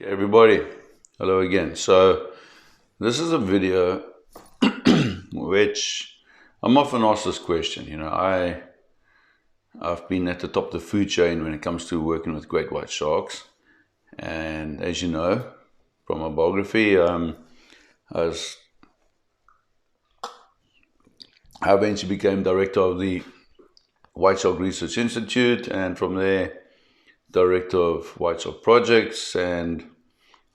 Okay, everybody, hello again. So this is a video which I'm often asked this question. I've been at the top of the food chain when it comes to working with great white sharks, and as you know from my biography, I, was, I eventually became director of the White Shark Research Institute, and from there, director of White Shark Projects, and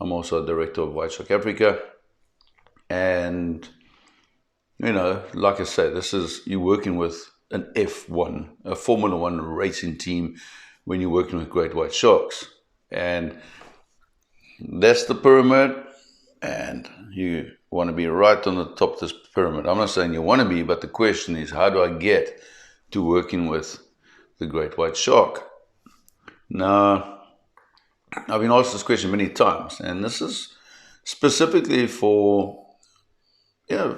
I'm also a director of White Shark Africa. And like I say, this is you working with an F1, a Formula One racing team when you're working with great white sharks. And that's the pyramid, and you want to be right on the top of this pyramid. I'm not saying you want to be, but the question is, how do I get to working with the great white shark? Now, I've been asked this question many times, and this is specifically for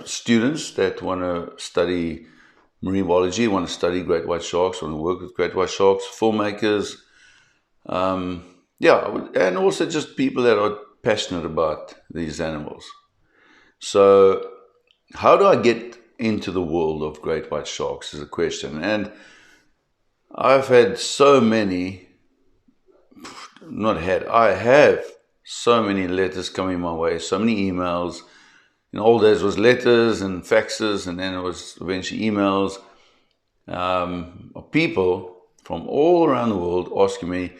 students that want to study marine biology, want to study great white sharks, want to work with great white sharks, filmmakers, and also just people that are passionate about these animals. So, how do I get into the world of great white sharks is a question. And I've had so many, I have so many letters coming my way, so many emails. In old days, it was letters and faxes, and then it was eventually emails of people from all around the world asking me,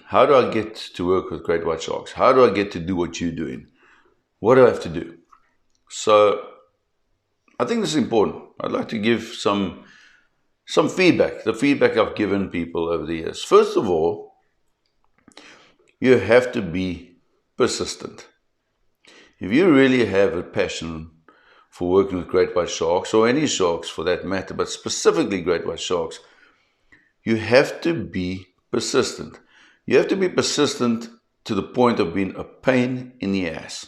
how do I get to work with great white sharks? How do I get to do what you're doing? What do I have to do? So I think this is important. I'd like to give some feedback, the feedback I've given people over the years. First of all, you have to be persistent. If you really have a passion for working with great white sharks, or any sharks for that matter, but specifically great white sharks, you have to be persistent. You have to be persistent to the point of being a pain in the ass.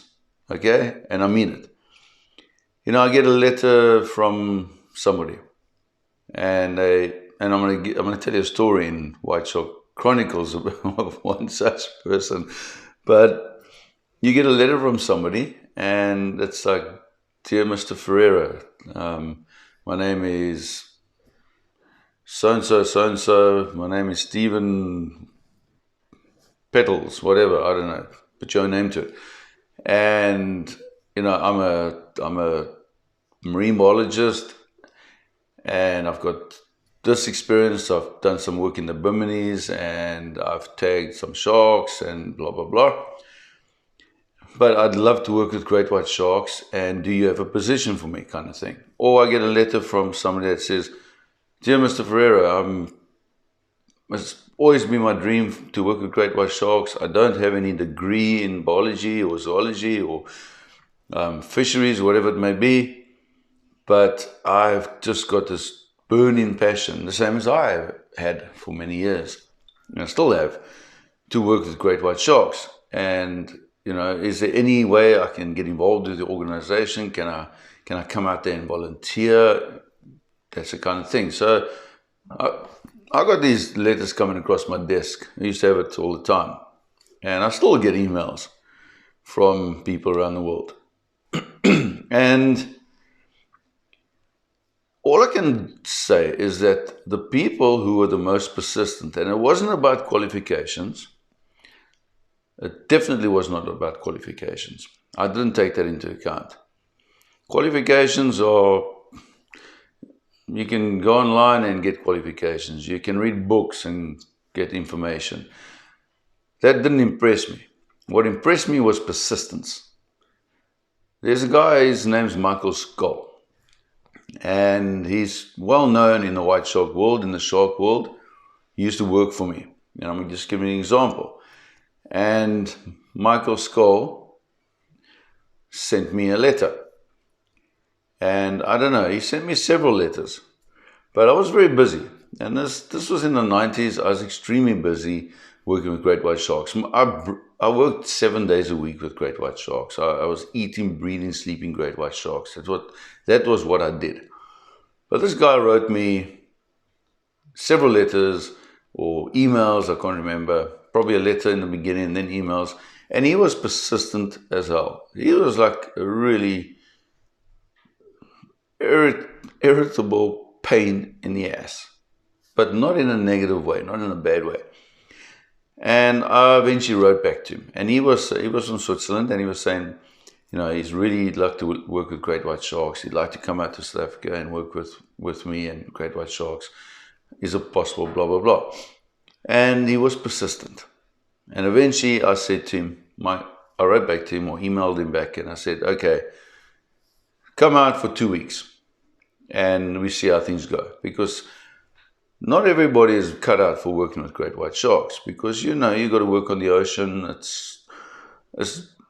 Okay? And I mean it. I get a letter from somebody, and I'm gonna tell you a story in White Shark Chronicles of one such person. But you get a letter from somebody, and it's like, dear Mr. Ferreira, my name is so-and-so, so-and-so, my name is Stephen Petals, whatever, I don't know, put your name to it. And, I'm a marine biologist, and I've got this experience. I've done some work in the Bimini's, and I've tagged some sharks and blah, blah, blah. But I'd love to work with great white sharks, and do you have a position for me, kind of thing. Or I get a letter from somebody that says, dear Mr. Ferreira, it's always been my dream to work with great white sharks. I don't have any degree in biology or zoology or fisheries, whatever it may be, but I've just got this burning passion, the same as I have had for many years, and I still have, to work with great white sharks. And is there any way I can get involved with the organization? Can I come out there and volunteer? That's the kind of thing. So I got these letters coming across my desk. I used to have it all the time. And I still get emails from people around the world. And all I can say is that the people who were the most persistent, and it wasn't about qualifications. It definitely was not about qualifications. I didn't take that into account. Qualifications are, you can go online and get qualifications. You can read books and get information. That didn't impress me. What impressed me was persistence. There's a guy, his name's Michael Skull, and he's well known in the white shark world, in the shark world. He used to work for me. I'm going to just give you an example. And Michael Skull sent me a letter. And I don't know, he sent me several letters. But I was very busy. And this was in the 90s. I was extremely busy working with great white sharks. I worked 7 days a week with great white sharks. I was eating, breathing, sleeping great white sharks. That was what I did. But this guy wrote me several letters or emails, I can't remember. Probably a letter in the beginning and then emails. And he was persistent as hell. He was like a really irritable pain in the ass, but not in a negative way, not in a bad way. And I eventually wrote back to him, and he was from Switzerland, and he was saying, he's really like to work with great white sharks. He'd like to come out to South Africa and work with me and great white sharks. Is it possible? Blah, blah, blah. And he was persistent. And eventually I said to him, I wrote back to him or emailed him back, and I said, okay, come out for 2 weeks and we see how things go. Because not everybody is cut out for working with great white sharks, because you got to work on the ocean. It's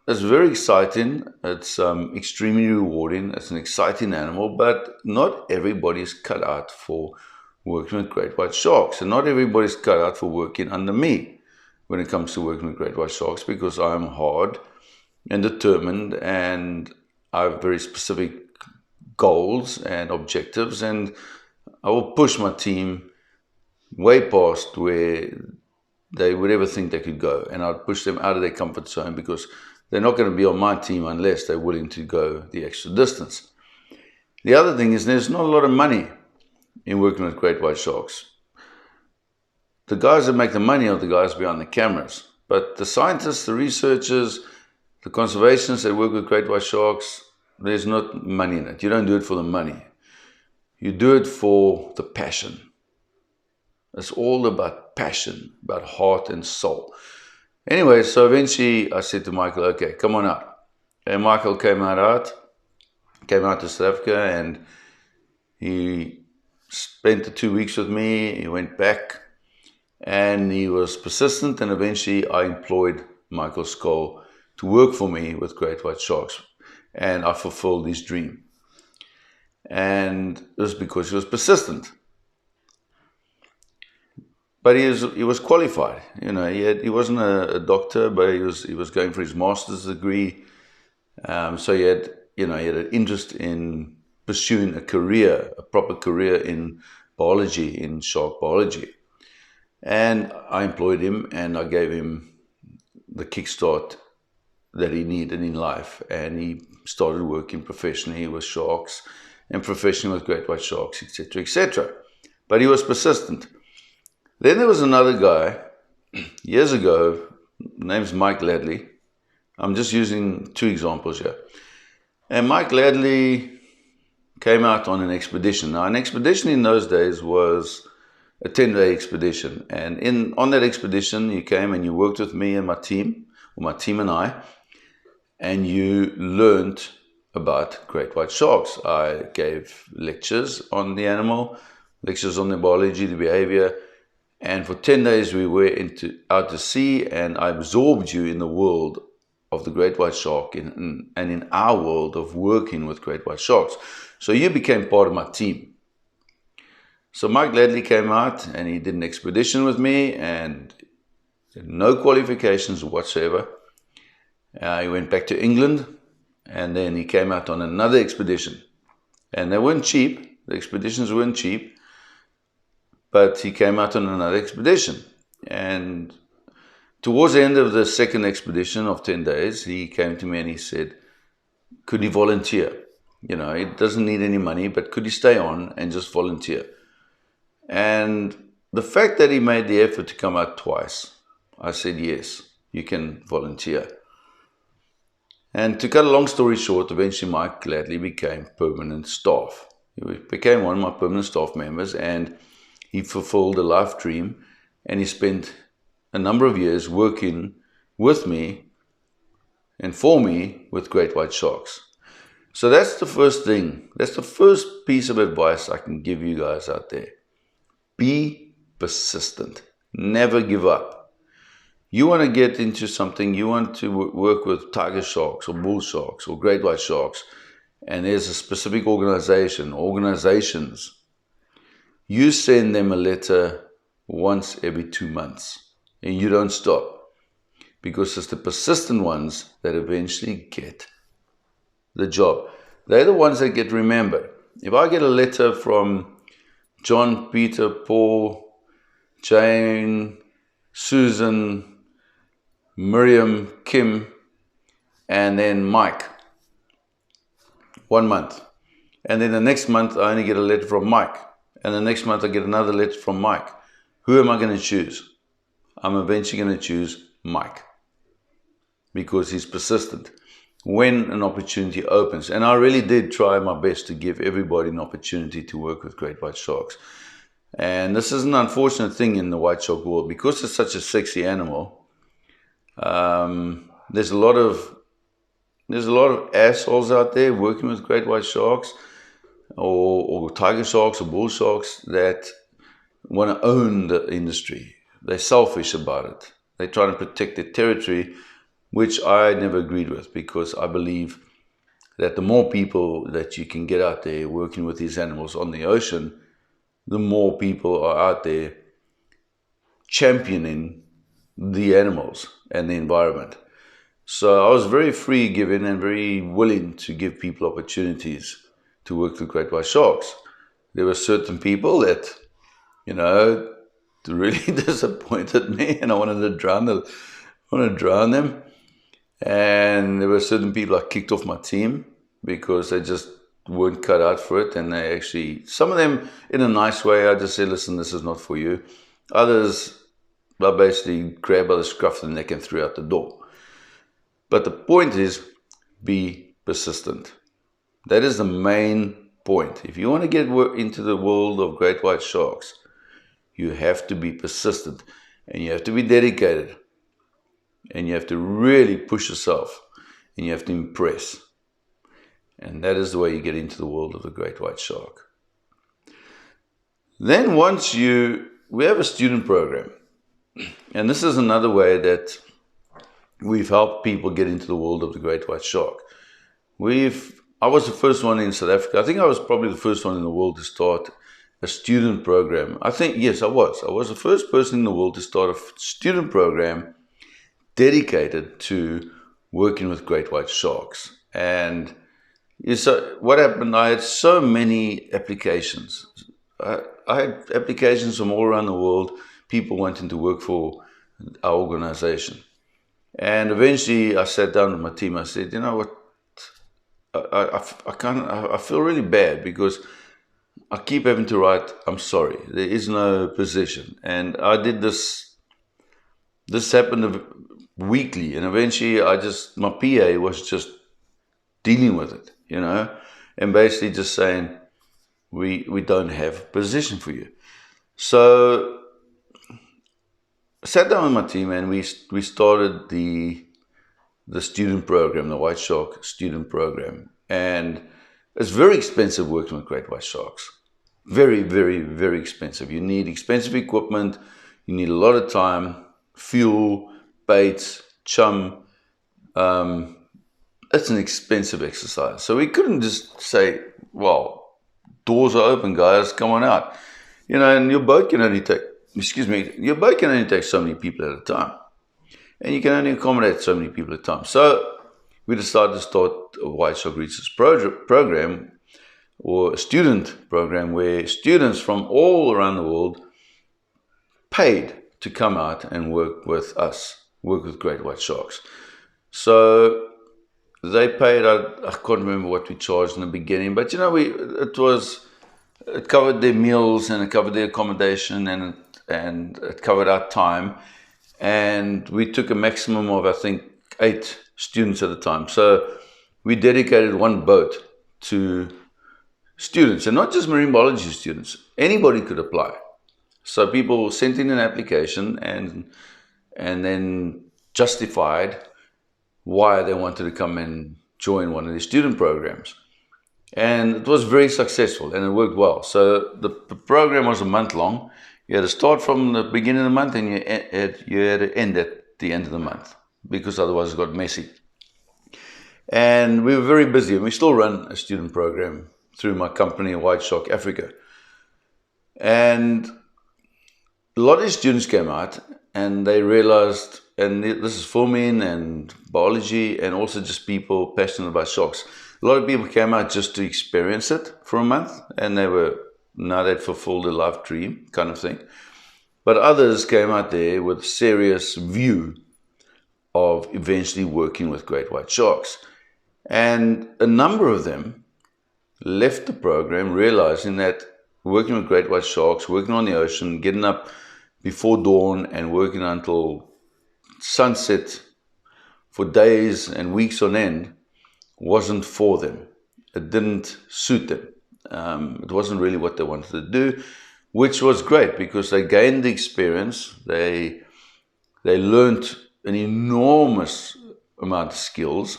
very exciting. It's extremely rewarding. It's an exciting animal, but not everybody is cut out for working with great white sharks, and not everybody's cut out for working under me when it comes to working with great white sharks, because I'm hard and determined, and I have very specific goals and objectives, and I will push my team way past where they would ever think they could go, and I'd push them out of their comfort zone, because they're not going to be on my team unless they're willing to go the extra distance. The other thing is there's not a lot of money in working with great white sharks. The guys that make the money are the guys behind the cameras, but the scientists, the researchers, the conservationists that work with great white sharks, there's not money in it. You don't do it for the money. You do it for the passion. It's all about passion, about heart and soul. Anyway, so eventually I said to Michael, okay, come on out. And Michael came out to South Africa, and he spent the 2 weeks with me. He went back, and he was persistent, and eventually I employed Michael Skoll to work for me with great white sharks, and I fulfilled his dream. And it was because he was persistent. But he was qualified. He wasn't a doctor, but he was going for his master's degree. So he had an interest in pursuing a proper career in biology, in shark biology. And I employed him, and I gave him the kickstart that he needed in life. And he started working professionally with sharks and professionally with great white sharks, etc., etc. But he was persistent. Then there was another guy, years ago, name's Mike Ladley. I'm just using 2 examples here. And Mike Ladley came out on an expedition. Now, an expedition in those days was a 10-day expedition. And on that expedition, you came and you worked with me and my team, or my team and I, and you learned about great white sharks. I gave lectures on the animal, lectures on the biology, the behavior, and for 10 days we were out to sea, and I absorbed you in the world of the great white shark and in our world of working with great white sharks. So you became part of my team. So Mike Ladley came out and he did an expedition with me, and no qualifications whatsoever. He went back to England, and then he came out on another expedition. And they weren't cheap. The expeditions weren't cheap. But he came out on another expedition. And towards the end of the second expedition of 10 days, he came to me and he said, could he volunteer? He doesn't need any money, but could he stay on and just volunteer? And the fact that he made the effort to come out twice, I said, yes, you can volunteer. And to cut a long story short, eventually Mike gladly became permanent staff. He became one of my permanent staff members, and he fulfilled a life dream, and he spent a number of years working with me and for me with great white sharks. So that's the first thing. That's the first piece of advice I can give you guys out there. Be persistent. Never give up. You want to get into something, you want to work with tiger sharks or bull sharks or great white sharks, and there's a specific organizations, you send them a letter once every 2 months, and you don't stop, because it's the persistent ones that eventually get the job. They're the ones that get remembered. If I get a letter from John, Peter, Paul, Jane, Susan, Miriam, Kim, and then Mike. 1 month. And then the next month I only get a letter from Mike. And the next month I get another letter from Mike. Who am I going to choose? I'm eventually going to choose Mike, because he's persistent when an opportunity opens. And I really did try my best to give everybody an opportunity to work with great white sharks. And this is an unfortunate thing in the white shark world, because it's such a sexy animal. There's a lot of assholes out there working with great white sharks, or tiger sharks or bull sharks, that want to own the industry. They're selfish about it. They're trying to protect their territory, which I never agreed with, because I believe that the more people that you can get out there working with these animals on the ocean, the more people are out there championing the animals and the environment. So I was very free giving and very willing to give people opportunities to work with great white sharks. There were certain people that, really disappointed me, and I wanted to drown them. And there were certain people I kicked off my team because they just weren't cut out for it. And they actually, some of them in a nice way, I just said, listen, this is not for you. Others, I basically grabbed by the scruff of the neck and threw out the door. But the point is, be persistent. That is the main point. If you want to get into the world of great white sharks, you have to be persistent, and you have to be dedicated, and you have to really push yourself, and you have to impress. And that is the way you get into the world of the great white shark. Then we have a student program. And this is another way that we've helped people get into the world of the great white shark. I was the first one in South Africa. I think I was probably the first one in the world to start a student program. I think, yes, I was. I was the first person in the world to start a student program dedicated to working with great white sharks. And so what happened, I had so many applications. I had applications from all around the world, people wanting to work for our organization. And eventually I sat down with my team. I said, you know what, I feel really bad, because I keep having to write, I'm sorry, there is no position. And I did this happened weekly, and eventually my PA was just dealing with it, and basically just saying, we don't have a position for you. So I sat down with my team, and we started the student program, the White Shark student program. And it's very expensive working with great white sharks. Very, very, very expensive. You need expensive equipment. You need a lot of time, fuel, baits, chum. It's an expensive exercise. So we couldn't just say, well, doors are open, guys, come on out. And your boat can only take so many people at a time. And you can only accommodate so many people at a time. So we decided to start a White Shark Research program, or a student program, where students from all around the world paid to come out and work with us, work with great white sharks. So they paid, I can't remember what we charged in the beginning, but it covered their meals, and it covered their accommodation, and it covered our time. And we took a maximum of, I think, 8 students at a time. So we dedicated one boat to students, and not just marine biology students. Anybody could apply. So people sent in an application and then justified why they wanted to come and join one of these student programs. And it was very successful, and it worked well. So the program was a month long. You had to start from the beginning of the month, and you had to end at the end of the month, because otherwise it got messy. And we were very busy, and we still run a student program through my company, White Shark Africa. And a lot of these students came out, and they realized, and this is filming and biology, and also just people passionate about sharks. A lot of people came out just to experience it for a month, and now they'd fulfilled a life dream kind of thing. But others came out there with a serious view of eventually working with great white sharks. And a number of them left the program realizing that working with great white sharks, working on the ocean, getting up before dawn and working until sunset for days and weeks on end wasn't for them. It didn't suit them. It wasn't really what they wanted to do, which was great because they gained the experience. They learned an enormous amount of skills,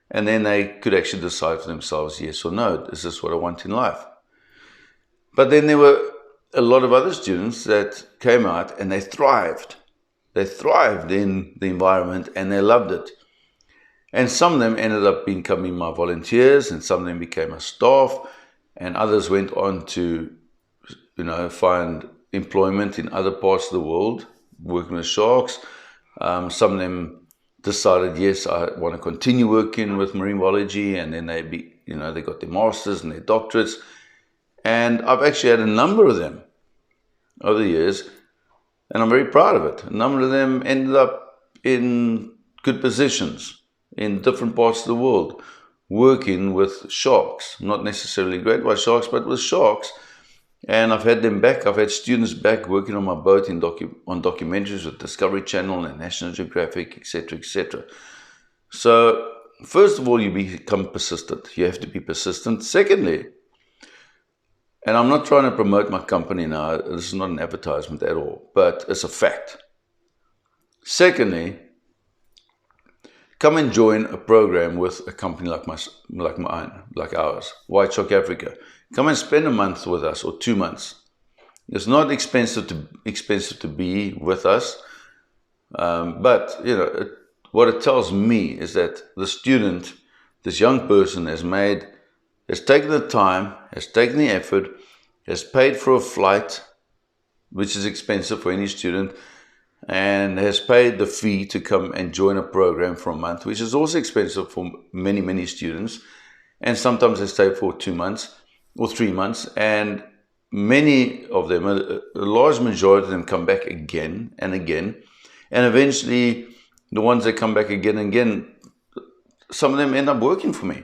and then they could actually decide for themselves, yes or no, is this what I want in life? But then there were a lot of other students that came out and they thrived. They thrived in the environment and they loved it. And some of them ended up becoming my volunteers, and some of them became my staff, and others went on to, find employment in other parts of the world, working with sharks. Some of them decided, yes, I want to continue working with marine biology, and then they got their masters and their doctorates. And I've actually had a number of them over the years, and I'm very proud of it. A number of them ended up in good positions in different parts of the world, working with sharks, not necessarily great white sharks, but with sharks. And I've had them back. I've had students back working on my boat on documentaries with Discovery Channel and National Geographic, etc., etc. So, first of all, you become persistent. You have to be persistent. Secondly, and I'm not trying to promote my company now. This is not an advertisement at all, but it's a fact. Secondly, come and join a program with a company like mine, like ours, White Shark Africa. Come and spend a month with us or 2 months. It's not expensive to be with us, but what it tells me is that the student, this young person, has taken the time, has taken the effort, has paid for a flight, which is expensive for any student, and has paid the fee to come and join a program for a month, which is also expensive for many, many students. And sometimes they stay for 2 months or 3 months, and many of them, a large majority of them, come back again and again. And eventually, the ones that come back again and again, some of them end up working for me,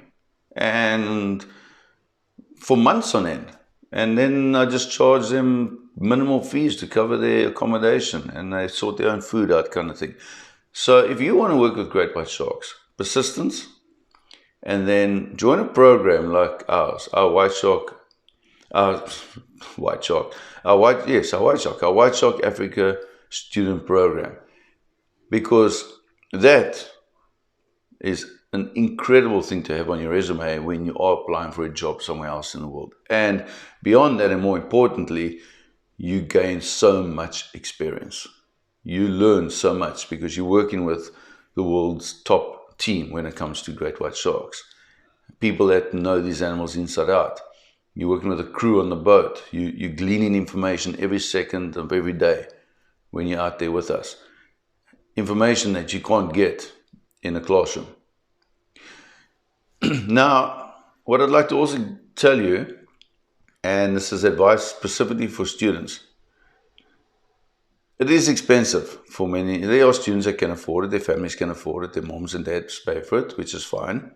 and for months on end. And then I just charge them minimal fees to cover their accommodation, and they sort their own food out, kind of thing. So if you want to work with great white sharks, persistence, and then join a program like ours, our White Shark Africa student program, because that is an incredible thing to have on your resume when you are applying for a job somewhere else in the world. And beyond that, and more importantly, you gain so much experience. You learn so much because you're working with the world's top team when it comes to great white sharks. People that know these animals inside out. You're working with a crew on the boat. You're gleaning information every second of every day when you're out there with us. Information that you can't get in a classroom. Now, what I'd like to also tell you, and this is advice specifically for students, it is expensive for many. There are students that can afford it, their families can afford it, their moms and dads pay for it, which is fine.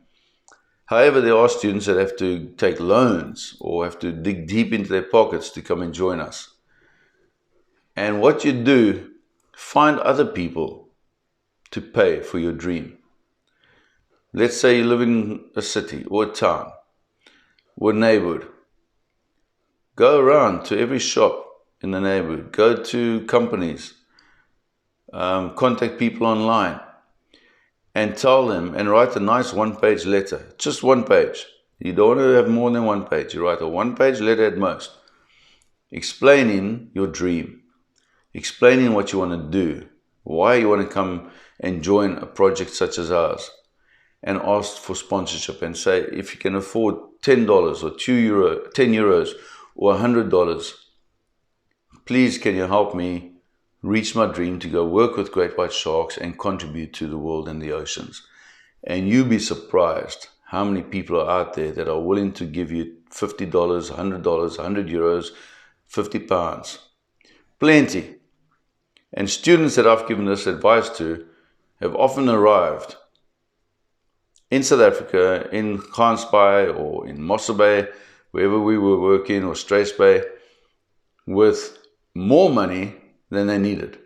However, there are students that have to take loans or have to dig deep into their pockets to come and join us. And what you do, find other people to pay for your dream. Let's say you live in a city or a town or a neighborhood. Go around to every shop in the neighborhood. Go to companies. Contact people online and tell them, and write a nice one-page letter. Just one page. You don't want to have more than one page. You write a one-page letter at most, explaining your dream, explaining what you want to do, why you want to come and join a project such as ours, and ask for sponsorship, and say, if you can afford $10 or €10 or $100, please can you help me reach my dream to go work with great white sharks and contribute to the world and the oceans. And you'll be surprised how many people are out there that are willing to give you $50, $100, €100, £50. Plenty. And students that I've given this advice to have often arrived in South Africa, in Gansbaai or in Mossel Bay, wherever we were working, or Straits Bay, with more money than they needed.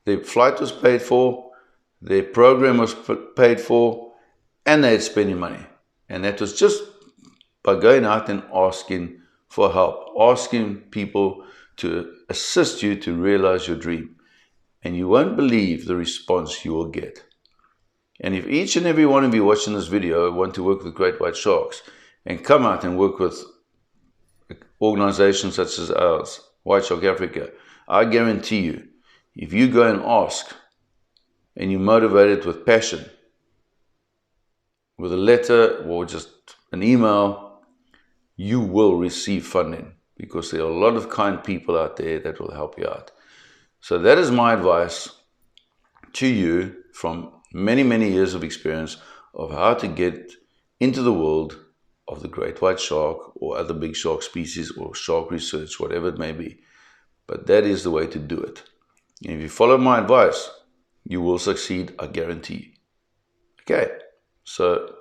Their flight was paid for, their program was paid for, and they had spending money. And that was just by going out and asking for help, asking people to assist you to realize your dream. And you won't believe the response you will get. And if each and every one of you watching this video want to work with great white sharks and come out and work with organizations such as ours, White Shark Africa, I guarantee you, if you go and ask and you motivate it with passion, with a letter or just an email, you will receive funding, because there are a lot of kind people out there that will help you out. So that is my advice to you from many, many years of experience of how to get into the world of the great white shark or other big shark species or shark research, whatever it may be. But that is the way to do it. And if you follow my advice, you will succeed, I guarantee. Okay, so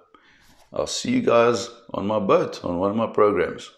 I'll see you guys on my boat, on one of my programs.